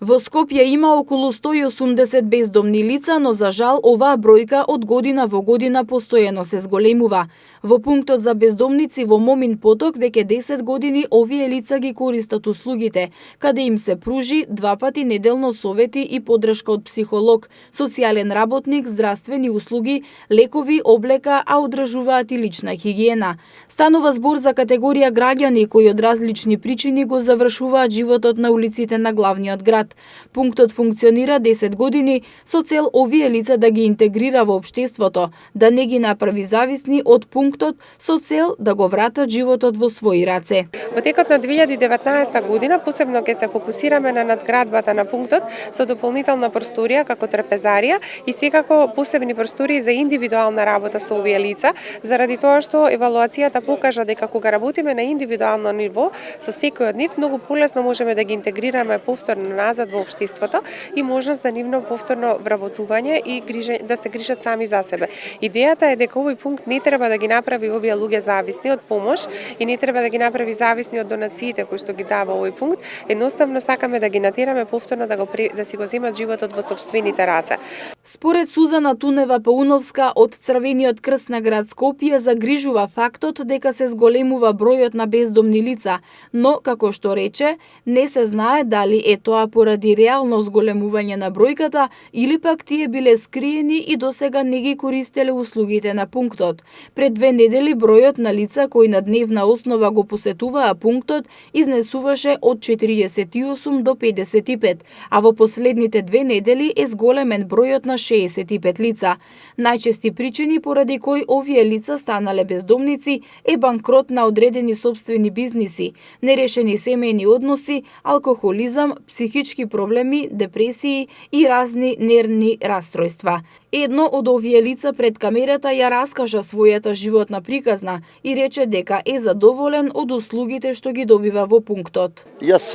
Во Скопје има околу 180 бездомни лица, но за жал оваа бројка од година во година постојано се зголемува. Во пунктот за бездомници во Момин Поток веќе 10 години овие лица ги користат услугите, каде им се пружи 2 пати неделно совети и поддршка од психолог, социјален работник, здравствени услуги, лекови, облека, а одржуваат и лична хигиена. Станува збор за категорија граѓани кои од различни причини го завршуваат животот на улиците на главниот град. Пунктот функционира 10 години со цел овие лица да ги интегрира во општеството, да не ги направи зависни од пунктот со цел да го вратат животот во своји раце. Во текот на 2019 година посебно ќе се фокусираме на надградбата на пунктот со дополнителна просторија како трапезарија и секако посебни простории за индивидуална работа со овие лица, заради тоа што евалуацијата покажа дека кога работиме на индивидуално ниво со секој од нив многу полесно можеме да ги интегрираме повторно назад во општеството и можност за нивно повторно вработување и да се грижат сами за себе. Идејата е дека овој пункт не треба да ги направи овие луѓе зависни од помош и не треба да ги направи зависни од донациите кои што ги дава овој пункт. Едноставно сакаме да ги натераме повторно да си го земат животот во сопствените раце. Според Сузана Тунева-Пауновска од Црвениот крст на град Скопје загрижува фактот дека се зголемува бројот на бездомни лица, но како што рече, не се знае дали е тоа поради реално зголемување на бројката или пак тие биле скриени и досега не ги користеле услугите на пунктот. Пред 2 недели бројот на лица кои на дневна основа го посетуваа пунктот изнесуваше од 48 до 55, а во последните 2 недели е зголемен бројот на 65 лица. Најчести причини поради кои овие лица станале бездомници е банкрот на одредени сопствени бизниси, нерешени семејни односи, алкохолизам, психички проблеми, депресии и разни нервни растројства. Едно од овие лица пред камерата ја раскажа својата животна приказна и рече дека е задоволен од услугите што ги добива во пунктот. Јас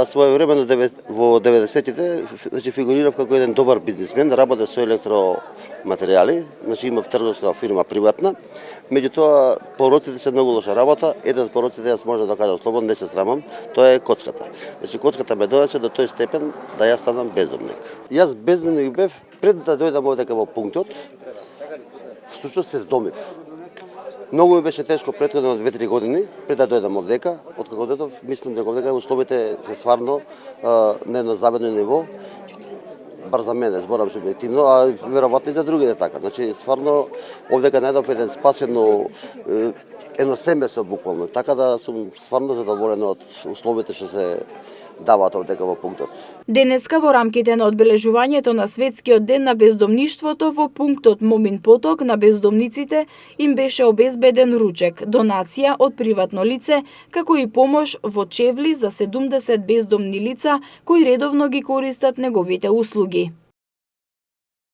своевремено во 90-тите фигурирав како еден добар бизнисмен, работев со електроматеријали, значи имав трговска фирма приватна. Меѓутоа пороците се многу лоша работа, еден од пороците јас можам да кажам слободно, не се срамам, тоа е коцката. Значи коцката ме довесе до тој степен да јас станам бездомник. Јас бездомник бев пред да дојдам овдека во пунктот. Всушност се здомив. Многу ми беше тешко претходно 2-3 години пред да дојдам овдека. Откако дојдов, мислам дека овдека условите се стварно на едно завидно ниво. Бар за мене, зборам субјективно, а веројатно и за другите така. Значи, стварно, овдека најдов еден спасено едно семејство буквално. Така да сум стварно задоволен од условите што се даваат овдека во пунктот. Денеска во рамките на одбележувањето на Светскиот ден на бездомништвото во пунктот Момин Поток на бездомниците им беше обезбеден ручек, донација од приватно лице, како и помош во чевли за 70 бездомни лица кои редовно ги користат неговите услуги.